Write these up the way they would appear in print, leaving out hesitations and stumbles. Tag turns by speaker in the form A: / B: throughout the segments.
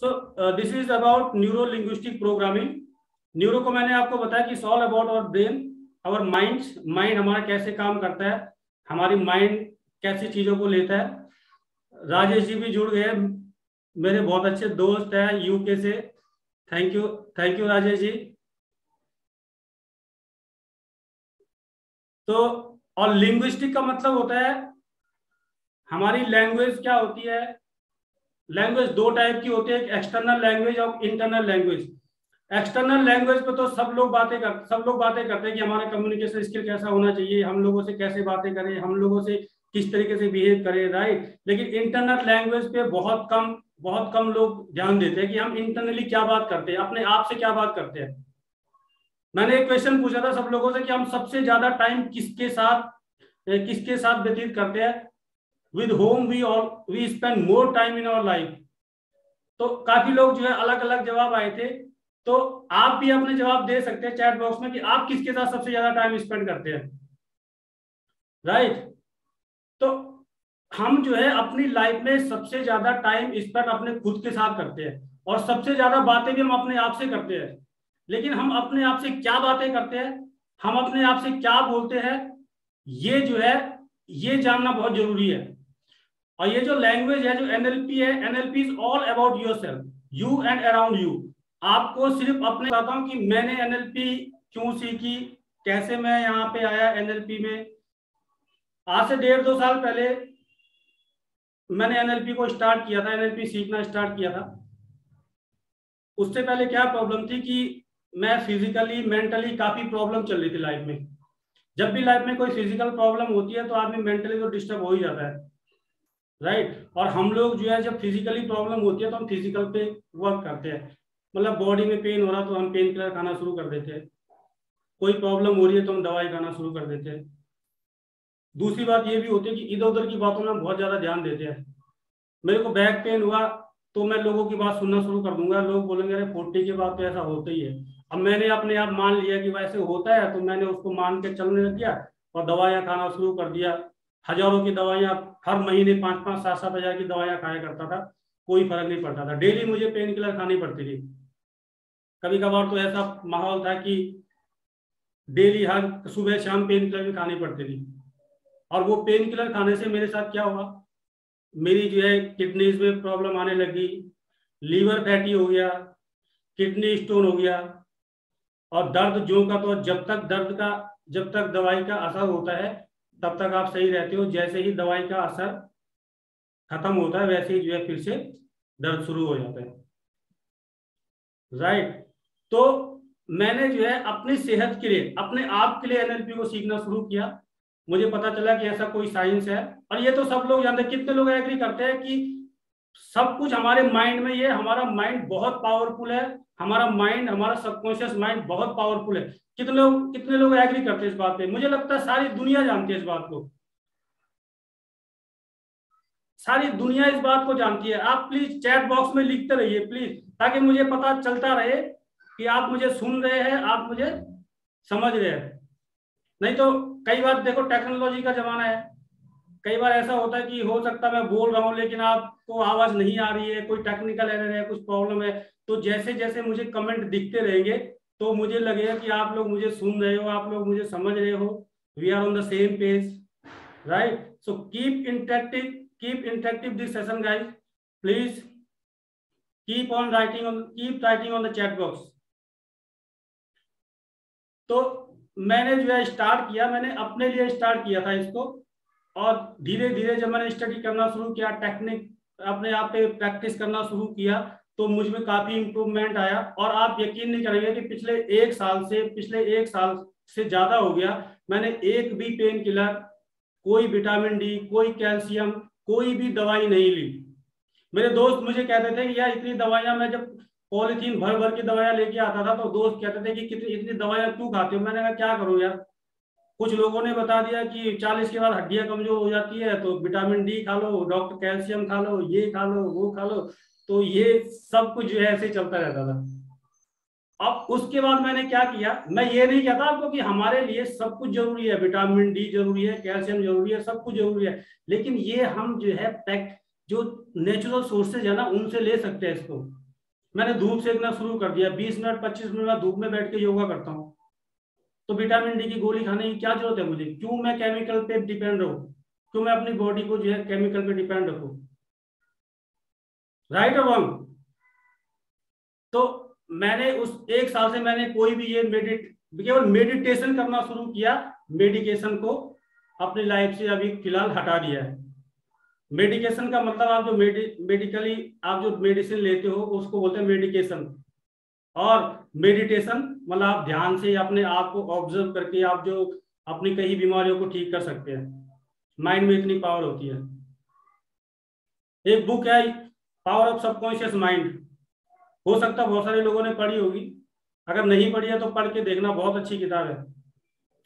A: So this is about neuro linguistic programming. Neuro को मैंने आपको बताया कि it's all about our brain, our mind हमारा कैसे काम करता है, हमारी माइंड कैसी चीजों को लेता है। राजेश जी भी जुड़ गए, मेरे बहुत अच्छे दोस्त हैं यूके से। Thank you Rajesh ji. तो और लिंग्विस्टिक का मतलब होता है हमारी लैंग्वेज क्या होती है। लैंग्वेज दो टाइप की होती है, एक एक्सटर्नल लैंग्वेज और इंटरनल लैंग्वेज। एक्सटर्नल लैंग्वेज पे तो सब लोग बातें करते हैं कि हमारा कम्युनिकेशन स्किल कैसा होना चाहिए, हम लोगों से कैसे बातें करें, हम लोगों से किस तरीके से बिहेव करें, राइट। लेकिन इंटरनल लैंग्वेज पे बहुत कम लोग ध्यान देते हैं कि हम इंटरनली क्या बात करते हैं, अपने आप से क्या बात करते हैं। मैंने एक क्वेश्चन पूछा था सब लोगों से कि हम सबसे ज्यादा टाइम किसके साथ व्यतीत करते हैं, with whom we spend more time in our life। तो काफी लोग जो है अलग अलग जवाब आए थे, तो आप भी अपने जवाब दे सकते हैं चैट बॉक्स में कि आप किसके साथ सबसे ज्यादा टाइम स्पेंड करते हैं, राइट। तो हम जो है अपनी लाइफ में सबसे ज्यादा टाइम स्पेंड अपने खुद के साथ करते हैं और सबसे ज्यादा बातें भी हम अपने आप से करते हैं। लेकिन हम अपने आप से क्या बातें करते हैं, हम अपने आप से क्या बोलते हैं, ये जो है ये जानना बहुत जरूरी है। और ये जो लैंग्वेज है, जो एनएलपी है, NLP is all about yourself, you and around you. आपको सिर्फ अपने बताता हूं कि मैंने एनएलपी क्यों सीखी, कैसे मैं यहाँ पे आया एनएलपी में। आज से 1.5-2 साल पहले मैंने एनएलपी को स्टार्ट किया था, एनएलपी सीखना स्टार्ट किया था। उससे पहले क्या प्रॉब्लम थी कि मैं फिजिकली मेंटली काफी प्रॉब्लम चल रही थी लाइफ में। जब भी लाइफ में कोई फिजिकल प्रॉब्लम होती है तो आदमी मेंटली तो डिस्टर्ब हो ही जाता है, राइट। और हम लोग जो है जब फिजिकली प्रॉब्लम होती है तो हम फिजिकल पे वर्क करते हैं, मतलब बॉडी में पेन हो रहा तो हम पेन किलर खाना शुरू कर देते हैं, कोई प्रॉब्लम हो रही है तो हम दवाई खाना शुरू कर देते हैं। दूसरी बात ये भी होती है कि इधर उधर की बातों में हम बहुत ज्यादा ध्यान देते हैं। मेरे को बैक पेन हुआ तो मैं लोगों की बात सुनना शुरू कर दूंगा, लोग बोलेंगे अरे 40 के बाद तो ऐसा होता ही है। अब मैंने अपने आप मान लिया कि वैसे होता है, तो मैंने उसको मान के चलने लग गया और दवाइयाँ खाना शुरू कर दिया। हजारों की दवाइयाँ, हर महीने 5-5, 7-7 हजार की दवाइयाँ खाया करता था, कोई फर्क नहीं पड़ता था। डेली मुझे पेन किलर खानी पड़ती थी। कभी कभार तो ऐसा माहौल था कि डेली हर सुबह शाम पेन किलर भी खानी पड़ती थी। और वो पेन किलर खाने से मेरे साथ क्या हुआ, मेरी जो है किडनीज में प्रॉब्लम आने लगी, लीवर फैटी हो गया, किडनी स्टोन हो गया। और दर्द जो का तो जब तक दवाई का असर होता है तब तक आप सही रहते हो, जैसे ही दवाई का असर खत्म होता है वैसे ही जो है फिर से दर्द शुरू हो जाता है, राइट। तो मैंने जो है अपनी सेहत के लिए, अपने आप के लिए एनएलपी को सीखना शुरू किया। मुझे पता चला कि ऐसा कोई साइंस है, और ये तो सब लोग जानते हैं। कितने लोग एग्री करते हैं कि सब कुछ हमारे माइंड में, ये हमारा माइंड बहुत पावरफुल है, हमारा माइंड, हमारा सबकॉन्शियस माइंड बहुत पावरफुल है। कितने लोग एग्री करते हैं इस बात पे? मुझे लगता है सारी दुनिया जानती है इस बात को, सारी दुनिया इस बात को जानती है। आप प्लीज चैट बॉक्स में लिखते रहिए प्लीज, ताकि मुझे पता चलता रहे कि आप मुझे सुन रहे हैं, आप मुझे समझ रहे हैं। नहीं तो कई बार देखो, टेक्नोलॉजी का जमाना है, कई बार ऐसा होता है कि हो सकता है मैं बोल रहा हूँ लेकिन आपको आवाज नहीं आ रही है, कोई टेक्निकल एरर है, कुछ प्रॉब्लम है। तो जैसे जैसे मुझे कमेंट दिखते रहेंगे तो मुझे लगेगा कि आप लोग मुझे सुन रहे हो, आप लोग मुझे समझ रहे हो, we are on the same page, right. So keep interactive this session guys, please keep writing on the chat box। तो मैंने जो है स्टार्ट किया, मैंने अपने लिए स्टार्ट किया था इसको, और धीरे धीरे जब मैंने स्टडी करना शुरू किया, टेक्निक अपने आप पे प्रैक्टिस करना शुरू किया, तो मुझ में काफी इंप्रूवमेंट आया। और आप यकीन नहीं करेंगे कि पिछले एक साल से ज्यादा हो गया, मैंने एक भी पेन किलर, कोई विटामिन डी, कोई कैल्शियम, कोई भी दवाई नहीं ली। मेरे दोस्त मुझे कहते थे कि यार इतनी दवाइयां, मैं जब पॉलीथीन भर भर की दवाइयां लेके आता था तो दोस्त कहते थे कि कितनी इतनी दवाइयां क्यों खाते हो। मैंने कहा क्या करूं यार, कुछ लोगों ने बता दिया कि 40 के बाद हड्डियां कमजोर हो जाती है तो विटामिन डी खा लो, डॉक्टर कैल्शियम खा लो, ये खा लो, वो खा लो। तो ये सब कुछ जो है ऐसे चलता रहता था। अब उसके बाद मैंने क्या किया, मैं ये नहीं कहता आपको कि हमारे लिए सब कुछ जरूरी है, विटामिन डी जरूरी है, कैल्शियम जरूरी है, सब कुछ जरूरी है, लेकिन ये हम जो है पैक्ट, जो नेचुरल सोर्सेज है ना, उनसे ले सकते हैं इसको। मैंने धूप सेकना शुरू कर दिया, 20 मिनट 25 मिनट में धूप में बैठ के योगा करता हूँ, तो विटामिन डी की गोली खाने की क्या जरूरत है मुझे? क्यों मैं केमिकल पे डिपेंड रहूं? क्यों मैं अपनी बॉडी को जो है केमिकल पे डिपेंड रखूं? राइट और रॉन्ग? तो मैंने उस 1 साल से मैंने कोई भी ये केवल मेडिटेशन करना शुरू किया, मेडिकेशन को अपनी लाइफ से अभी फिलहाल हटा दिया है। मेडिकेशन का मतलब आप जो मेडिकली आप जो मेडिसिन लेते हो उसको बोलते हैं मेडिकेशन, और मेडिटेशन मतलब आप ध्यान से अपने आप को ऑब्जर्व करके आप जो अपनी कई बीमारियों को ठीक कर सकते हैं। माइंड में इतनी पावर होती है। एक बुक है पावर ऑफ सबकॉन्शियस माइंड, हो सकता है बहुत सारे लोगों ने पढ़ी होगी, अगर नहीं पढ़ी है तो पढ़ के देखना, बहुत अच्छी किताब है।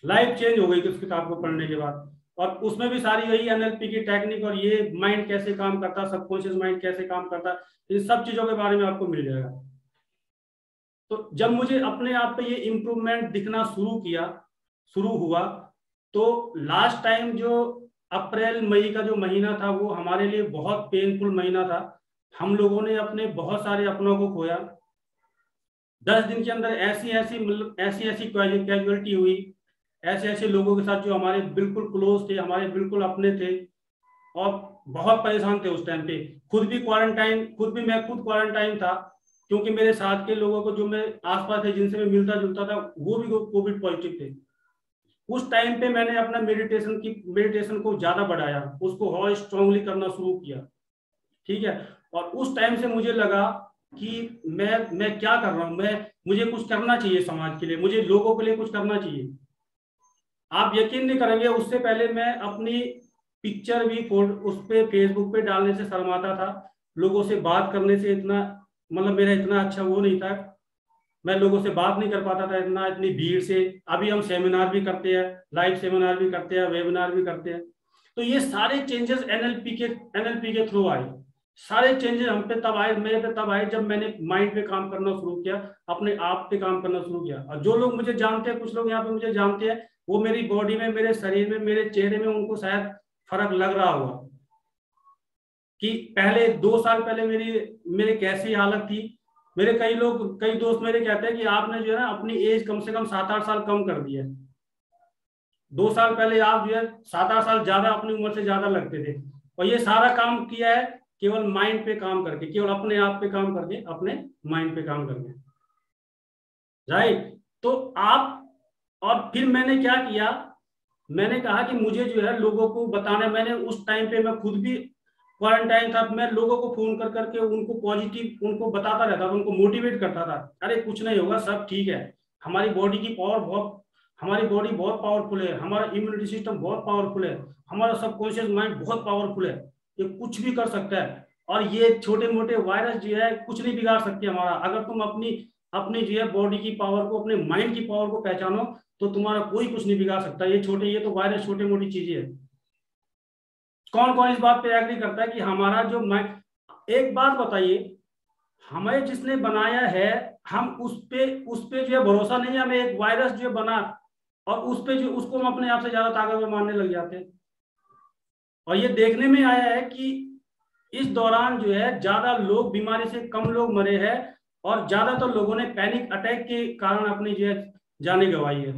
A: लाइफ चेंज हो गई थी उस किताब को पढ़ने के बाद। और उसमें भी सारी यही एनएलपी की टेक्निक और ये माइंड कैसे काम करता, सबकॉन्शियस माइंड कैसे काम करता, इन सब चीजों के बारे में आपको मिल जाएगा। तो जब मुझे अपने आप पे ये इम्प्रूवमेंट दिखना शुरू हुआ, तो लास्ट टाइम जो अप्रैल मई का जो महीना था वो हमारे लिए बहुत पेनफुल महीना था। हम लोगों ने अपने बहुत सारे अपनों को खोया। 10 दिन के अंदर ऐसी ऐसी कैजुअलिटी हुई, ऐसे लोगों के साथ जो हमारे बिल्कुल क्लोज थे, हमारे बिल्कुल अपने थे, और बहुत परेशान थे उस टाइम पे। मैं खुद क्वारंटाइन था, क्योंकि मेरे साथ के लोगों को जो मैं आसपास थे जिनसे मैं मिलता जुलता था वो भी कोविड पॉजिटिव थे। उस टाइम पे मैंने अपना मेडिटेशन को ज्यादा बढ़ाया, उसको और स्ट्रांगली करना शुरू किया। ठीक है, और उस टाइम से मुझे लगा कि मैं क्या कर रहा हूँ, मुझे कुछ करना चाहिए समाज के लिए, मुझे लोगों के लिए कुछ करना चाहिए। आप यकीन नहीं करेंगे, उससे पहले मैं अपनी पिक्चर भी उस पे फेसबुक पे डालने से शर्माता था, लोगों से बात करने से इतना मतलब मेरा इतना अच्छा वो नहीं था, मैं लोगों से बात नहीं कर पाता था इतनी भीड़ से। अभी हम सेमिनार भी करते हैं, लाइव सेमिनार भी करते हैं, वेबिनार भी करते हैं। तो ये सारे चेंजेस एनएलपी के थ्रू आए। सारे चेंजेस हम पे तब आए, मेरे पे तब आए जब मैंने माइंड पे काम करना शुरू किया, अपने आप पे काम करना शुरू किया। और जो लोग मुझे जानते हैं, कुछ लोग यहाँ पे मुझे जानते हैं, वो मेरी बॉडी में, मेरे शरीर में, मेरे चेहरे में उनको शायद फर्क लग रहा होगा कि पहले 2 साल पहले मेरी कैसी हालत थी। मेरे कई दोस्त मेरे कहते हैं कि आपने जो है ना अपनी एज कम से कम 7-8 साल कम कर दी है। 2 साल पहले आप जो है 7-8 साल ज्यादा अपनी उम्र से ज्यादा लगते थे, और ये सारा काम किया है केवल माइंड पे काम करके, केवल अपने आप पे काम करके, अपने माइंड पे काम करके। राइट? तो आप, और फिर मैंने क्या किया, मैंने कहा कि मुझे जो है लोगों को बताना, मैंने उस टाइम पे मैं खुद भी क्वारंटाइन था, मैं लोगों को फोन कर करके उनको पॉजिटिव उनको बताता रहता था, उनको मोटिवेट करता था, अरे कुछ नहीं होगा, सब ठीक है, हमारी बॉडी बहुत पावरफुल है, हमारा इम्यूनिटी सिस्टम बहुत पावरफुल है, हमारा सबकॉन्शियस माइंड बहुत पावरफुल है, ये कुछ भी कर सकता है, और ये छोटे मोटे वायरस जो है कुछ नहीं बिगाड़ सकते हमारा। अगर तुम अपनी अपनी जो है बॉडी की पावर को, अपने माइंड की पावर को पहचानो, तो तुम्हारा कोई कुछ नहीं बिगाड़ सकता। ये तो वायरस छोटी मोटी चीजें है। कौन कौन इस बात पे एग्री करता है कि हमारा जो माइंड, एक बात बताइए, हमें जिसने बनाया है, हम उस पे जो है भरोसा नहीं है, हमें एक वायरस जो बना और उस पे जो उसको हम अपने आप से ज्यादा ताकतवर मानने लग जाते हैं। और ये देखने में आया है कि इस दौरान जो है ज्यादा लोग, बीमारी से कम लोग मरे हैं, और ज्यादातर लोगों ने पैनिक अटैक के कारण अपनी जो है जाने गंवाई है।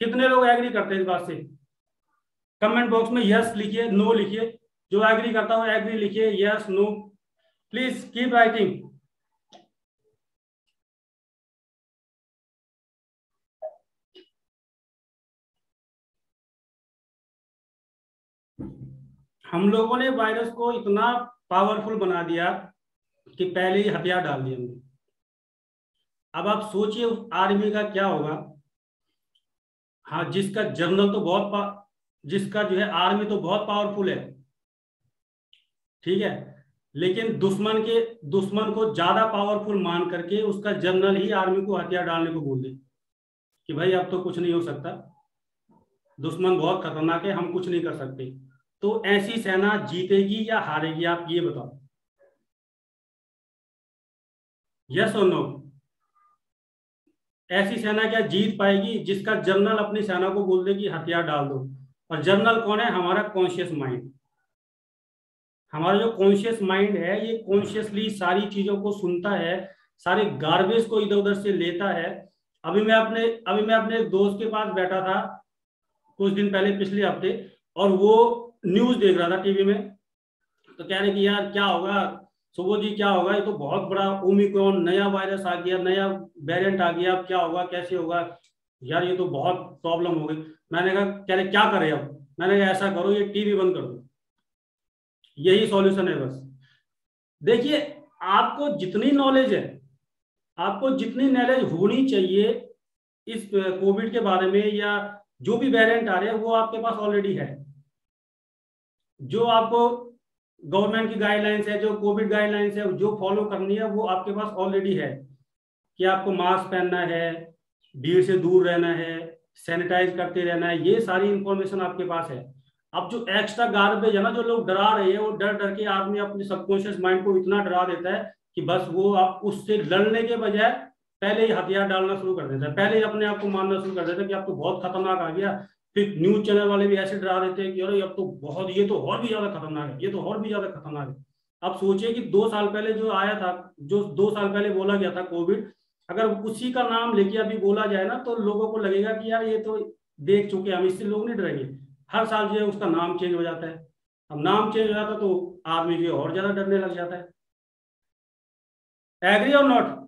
A: कितने लोग एग्री करते हैं इस बात से? कमेंट बॉक्स में यस लिखिए, नो लिखिए। जो एग्री करता हो एग्री लिखिए, yes no, please keep writing. हम लोगों ने वायरस को इतना पावरफुल बना दिया कि पहले ही हथियार डाल दिए हमने। अब आप सोचिए उस आर्मी का क्या होगा। हाँ, जिसका जनरल तो जिसका जो है आर्मी तो बहुत पावरफुल है, ठीक है, लेकिन दुश्मन को ज्यादा पावरफुल मान करके उसका जनरल ही आर्मी को हथियार डालने को बोल दे कि भाई अब तो कुछ नहीं हो सकता, दुश्मन बहुत खतरनाक है, हम कुछ नहीं कर सकते। तो ऐसी सेना जीतेगी या हारेगी, आप ये बताओ, यस और नो? ऐसी सेना क्या जीत पाएगी जिसका जनरल अपनी सेना को बोल दे कि हथियार डाल दो? और जनरल कौन है? हमारा कॉन्शियस माइंड, हमारा जो कॉन्शियस माइंड है ये कॉन्शियसली सारी चीजों को सुनता है, सारे गार्बेज को इधर उधर से लेता है। अभी मैं अपने एक दोस्त के पास बैठा था कुछ दिन पहले, पिछले हफ्ते, और वो न्यूज देख रहा था टीवी में। तो कह रहे कि यार क्या होगा सुबोध जी, क्या होगा, ये तो बहुत बड़ा ओमिक्रॉन नया वायरस आ गया, नया वेरिएंट आ गया, अब क्या होगा, कैसे होगा यार, ये तो बहुत प्रॉब्लम हो गई। मैंने कहा, कह रहे क्या करें अब। मैंने कहा ऐसा करो, ये टीवी बंद कर दो, यही सॉल्यूशन है बस। देखिए, आपको जितनी नॉलेज है, आपको जितनी नॉलेज होनी चाहिए इस कोविड के बारे में, या जो भी वेरिएंट आ रहे हैं, वो आपके पास ऑलरेडी है। जो आपको गवर्नमेंट की गाइडलाइंस है, जो कोविड गाइडलाइंस है, जो फॉलो करनी है, वो आपके पास ऑलरेडी है कि आपको मास्क पहनना है, भीड़ से दूर रहना है, सैनिटाइज करते रहना है, ये सारी इंफॉर्मेशन आपके पास है। अब जो एक्स्ट्रा गार्बेज है ना, जो लोग डरा रहे हैं, वो डर डर के आदमी अपने सबकॉन्शियस माइंड को इतना डरा देता है कि बस वो आप उससे लड़ने के बजाय पहले ही हथियार डालना शुरू कर देता है, पहले ही अपने आप को मानना शुरू कर देता है कि अब तो बहुत खतरनाक आ गया। फिर न्यूज चैनल वाले भी ऐसे डरा देते हैं कि अरे अब तो बहुत, ये तो और भी ज्यादा खतरनाक है, ये तो और भी ज्यादा खतरनाक है। अब सोचिए कि 2 साल पहले जो आया था, जो 2 साल पहले बोला गया था कोविड, अगर उसी का नाम लेके अभी बोला जाए ना, तो लोगों को लगेगा कि यार ये तो देख चुके हम, इससे लोग नहीं डरेंगे। हर साल जो है उसका नाम चेंज हो जाता है। अब नाम चेंज हो जाता है तो आदमी जो है और ज्यादा डरने लग जाता है। एग्री और नॉट?